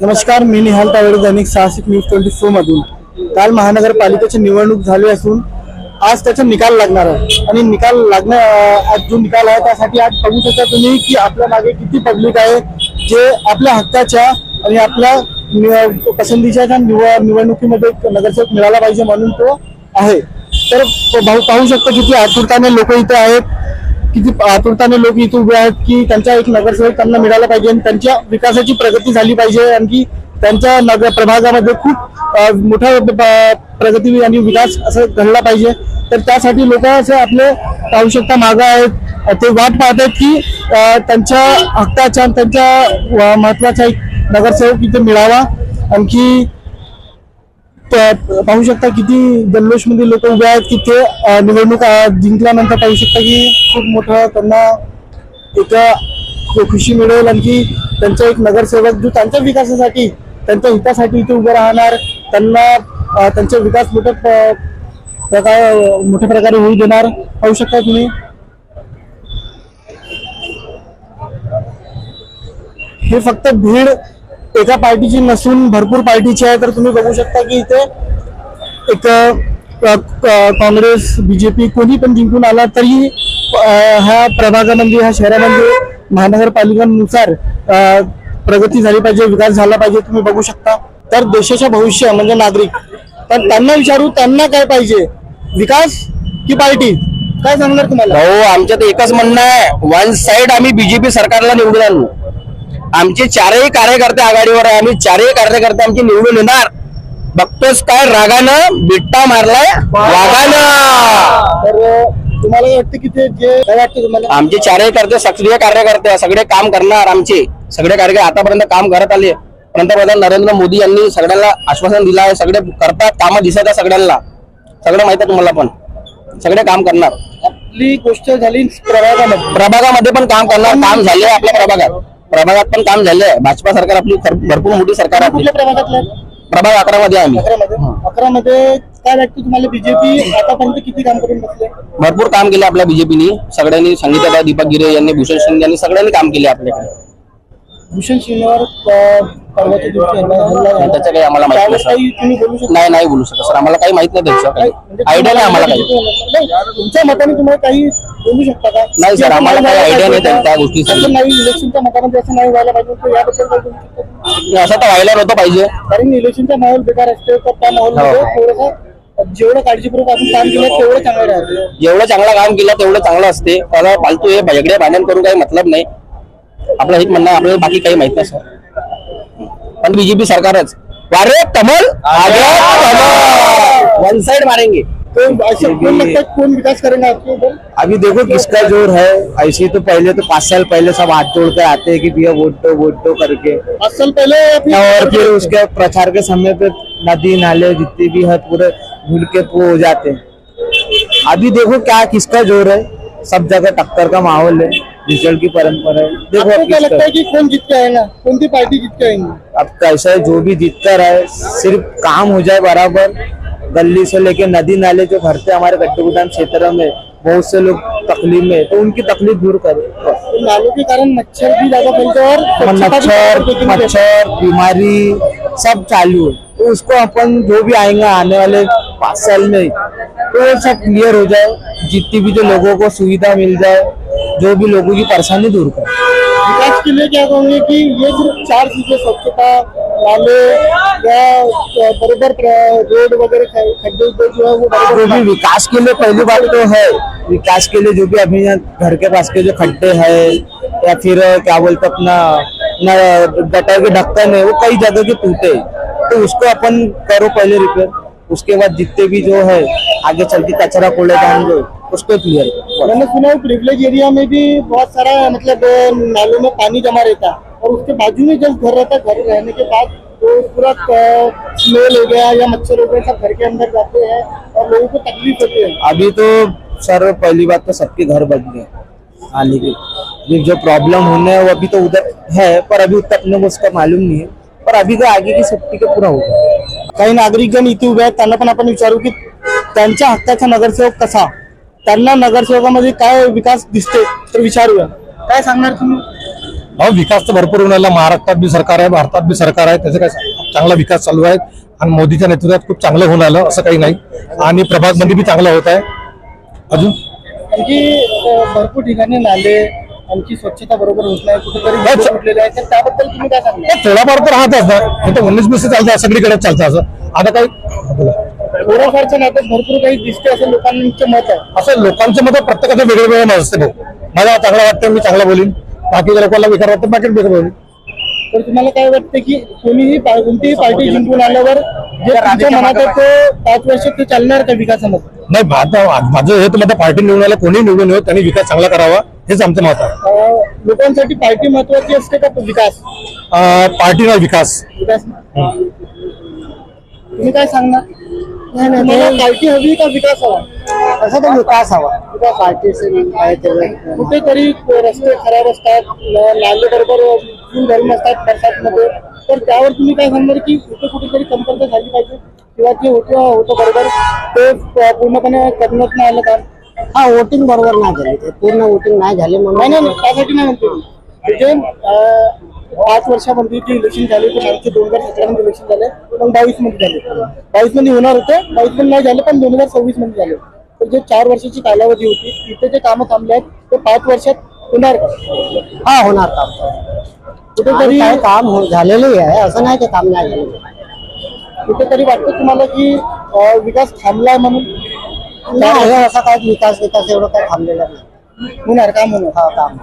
नमस्कार, मी निहाल तावडे, दैनिक साहसिक न्यूज 24 मधून. काल महानगरपालिकेची निवडणूक झाली असून आज त्याचा निकाल लागणार आहे आणि आज जो निकाल आहे त्यासाठी आज बघू शकता तुम्ही की आपल्या मागे किती पब्लिक आहे जे आपल्या हक्काच्या आणि आपल्या पसंतीच्या निवडणुकीमध्ये नगरसेवक मिळाला पाहिजे म्हणून तो आहे. तर पाहू शकतो किती आतुरताने लोक इथे आहेत, किती आतुरताने लोक इथे उभे आहेत की त्यांचा एक नगरसेवक त्यांना मिळाला पाहिजे आणि त्यांच्या विकासाची प्रगती झाली पाहिजे आणि त्यांच्या प्रभागामध्ये खूप मोठा प्रगती आणि विकास असं घडला पाहिजे. तर त्यासाठी लोक असं आपले पाहू शकता मागे आहेत, ते वाट पाहत आहेत की त्यांच्या हक्काच्या त्यांच्या महत्वाचा एक नगरसेवक इथे मिळावा. आणखी पाहू शकता किती जल्लोष मध्ये लोक उभे आहेत की ते निवडणूक जिंकल्यानंतर पाहू शकता की खूप मोठं त्यांना एक खुशी मिळेल आणि त्यांचा एक नगरसेवक जो त्यांच्या विकासासाठी त्यांच्या हितासाठी इथे उभे राहणार, त्यांना त्यांचा विकास मोठ्या प्रकारे होऊ देणार. पाहू शकता तुम्ही हे फक्त भीड एका पार्टीची नसून भरपूर पार्टीची आहे. तर तुम्ही बघू शकता की इथे एक काँग्रेस, बीजेपी कोणी पण जिंकून आला तरी ह्या प्रभागामध्ये, ह्या शहरामध्ये महानगरपालिकांनुसार प्रगती झाली पाहिजे, विकास झाला पाहिजे. तुम्ही बघू शकता. तर देशाचे भविष्य म्हणजे नागरिक, तर त्यांना विचारू त्यांना काय पाहिजे, विकास की पार्टी? काय सांगणार तुम्हाला? हो, आमच्या तर एकच म्हणणं आहे, वन साइड आम्ही बीजेपी सरकारला निवडून आणू. आमचे चारही कार्यकर्ते आघाडीवर आहे, आम्ही चारही कार्यकर्ते आमचे निवडून येणार. बघतोस काय रागानं बिट्टा मारलाय वाघानं. तर तुम्हाला वाटतं की ते जे काय वाटतं तुम्हाला? आमचे चारही करते सक्रिय कार्यकर्ते सगळे काम करणार. आमचे सगळे कार्यकर्ते आतापर्यंत काम करत आले. पंतप्रधान नरेंद्र मोदी यांनी सगळ्यांना आश्वासन दिलं आहे, सगळे करतात, कामं दिसत आहे सगळ्यांना, सगळं माहित आहे तुम्हाला. पण सगळे काम करणार. आपली गोष्ट झाली प्रभागामध्ये पण काम करणार. काम झाले आपल्या प्रभागात पण काम झाले. भाजपा सरकार आपली भरपूर मोठी सरकार आहे. कुठल्या प्रभागातल्या? प्रभाग 11 मध्ये आम्ही. 11 मध्ये काय वाटतं तुम्हाला? बीजेपी आतापर्यंत किती काम करून बसले? भरपूर काम केले आपल्या बीजेपीनी. सगळ्यांनी सांगितलं, दीपक गिरे यांनी, भूषण शिंदे यांनी सगळ्यांनी काम केले आपल्याकडे. भूषण शिंदेवर परवाच्या दिवशी त्याचं काही आम्हाला माहित नाही. नाही बोलू शकत सर, आम्हाला काही माहित नाही त्याचं. काही आयडिया नाही आम्हाला. काही तुमच्या मताने तुम्हाला काही बोलू शकता का? नाही सर, आम्हाला काही आयडिया नाही त्या गोष्टीसाठी. नाही, इलेक्शनच्या मतामध्ये असं नाही व्हायला पाहिजे, तर याबद्दल काय बोलू शकता? असं तर व्हायला नव्हतं पाहिजे. कारण इलेक्शनचा माहोल बेकार असतो, तर त्या माहोलमध्ये थोडंसं जेवढं काळजीपूर्वक आपण काम केलं तेवढं चांगलं राहतं. जेवढं चांगलं काम केलं तेवढं चांगलं असते. त्याला फालतू हे भजगडे भांडण करून काही मतलब नाही. आपलं हेच म्हणणं, आपल्याला बाकी काही माहित नाही सर. पण बीजेपी सरकारच वारे कमल आगे कमल, वन साइड मारेंगे. तो ऐसे कौन लगता है कौन विकास करेंगे आपके उधर? अभी देखो किसका जोर है. ऐसे तो पहले तो 5 साल पहले सब हाथ जोड़ कर आते हैं कि भैया वोट दो करके. 5 साल पहले और फिर उसके प्रचार के समय पे नदी नाले जितने भी है पूरे भूल के वो हो जाते हैं. अभी देखो क्या किसका जोर है. सब जगह टक्कर का माहौल है, रिजल्ट की परंपरा है. देखो आपको क्या लगता है कि कौन जीत के आएगा, कौन सी पार्टी जीत के आएंगी? अब कैसा है, जो भी जीत कर आए सिर्फ काम हो जाए बराबर. गली से लेके नदी नाले जो भरते हमारे गड्ढे क्षेत्र में, बहुत से लोग तकलीफ में, तो उनकी तकलीफ दूर करे. तो नालों के कारण मच्छर भी ज्यादा फैलते हैं और मच्छर बीमारी सब चालू है. तो उसको अपन जो भी आएंगे आने वाले 5 साल में तो वो सब क्लियर हो जाए. जितनी भी जो लोगों को सुविधा मिल जाए, जो भी लोगों की परेशानी दूर करे. विकास के लिए क्या कहोगे कि ये सिर्फ 4 चीजें, स्वच्छता, नाले या बराबर रोड वगैरह खड्डे जो है वो जो भी विकास के लिए पहली बात तो है, विकास के लिए जो भी अभी घर के पास के जो खड्डे है या फिर क्या बोलते अपना गटर के ढक्कन है वो कई जगह के टूटे, तो उसको अपन करो पहले रिपेयर. उसके बाद जितने भी जो है आगे चलती कचरा कूड़ेदान जो उसको क्लियर करो. मैंने सुना प्रिविलेज एरिया में भी बहुत सारा मतलब नालों में पानी जमा रहता है और उसके बाजू में जब घर रहता है, घर रहने के बाद तो पूरा स्मेल हो गया या मच्छर हो गया, सब घर के अंदर जाते हैं और लोगों को तकलीफ होती है. अभी तो सर पहली बात तो सबके घर बन गए आने की. जो प्रॉब्लम होने है वो अभी तो उधर है, पर अभी उतना अपने को उसका मालूम नहीं है. पर अभी तो आगे की सेफ्टी का पूरा होगा. काही नागरिकजण इथे उभे आहेत, त्यांना पण आपण विचारू की त्यांच्या हक्काचा नगरसेवक कसा, त्यांना नगरसेवकामध्ये काय विकास दिसते, तर विचारूया. काय सांगणार तुम्ही? हो, विकास तर भरपूर होऊन राहिला. महाराष्ट्रात बी सरकार आहे, भारतात बी सरकार आहे, त्याचा काय चांगला विकास चालू आहे आणि मोदीच्या नेतृत्वात खूप चांगलं होऊन राहिलं असं काही नाही. आणि प्रभागमध्ये बी चांगलं होत आहे. अजून आणखी भरपूर ठिकाणी नाले आणखी स्वच्छता बरोबर होत नाही, कुठेतरी अच्छा. खड्डे उठलेले आहेत, तर त्याबद्दल तुम्ही काय सांगणार? थोडाफार तर राहतच ना, हे तर 19-20 चालतं, सगळीकडे चालतं असं. आता काही बोला. थोड्याफारच्या नात्यात भरपूर काही दिसते असं लोकांचं मत आहे. असं लोकांचं मत प्रत्येकाचं वेगवेगळं मत असते भाऊ. मला चांगलं वाटतं मी चांगलं बोलीन, बाकीच्या लोकांना बेकार वाटतं बाकी बेकार बोलीन. तर तुम्हाला काय वाटतं की कोणतीही पार्टी जिंकून आल्यावर जे तुमच्या मनात आहे तो 5 वर्ष ते चालणार का विकासामध्ये? नाही, माझं हे तर माझ्या पार्टी निवडून आलं, कोणी निवडून येऊ त्यांनी विकास चांगला करावा हेच आमचं मत आहे. लोकांसाठी पार्टी महत्वाची असते का विकास? पार्टीला विकास. विकास तुम्ही काय सांगणार? तुम्हाला पार्टी हवी का विकास हवा? ऐसा तो विकास हवा. विकास पार्टी से आहे तेवढं. कुठेतरी रस्ते खराब असतात, नाले बरोबर धरून असतात बरसातमध्ये, तर त्यावर तुम्ही काय सांगणार की इथे कुठेतरी कमतरता झाली पाहिजे किंवा जे होतं बरोबर ते पूर्णपणे करण्यात नाही आलं काम? हा, वोटिंग बरोबर नाही झाली, ते पूर्ण वोटिंग नाही झाली म्हणून. नाही, त्यासाठी नाही म्हणतो मी. जे 5 वर्षामध्ये जे इलेक्शन झाले ते मागचे 2017 मध्ये इलेक्शन झाले, पण 22 मध्ये झाले. 22 मध्ये होणार होते, 22 मध्ये नाही झाले, पण 2026 मध्ये झाले. तर जे 4 वर्षाची कालावधी होती तिथे जे कामं थांबले आहेत ते 5 वर्षात होणार का? हा, होणार काम. कुठेतरी काही काम झालेलं आहे, असं नाही की काम नाही झालेलं. कुठेतरी वाटतं तुम्हाला की विकास थांबलाय म्हणून? नाही, असा काय विकास एवढं काय थांबलेलं नाही. होणार काम होणार. हा, काम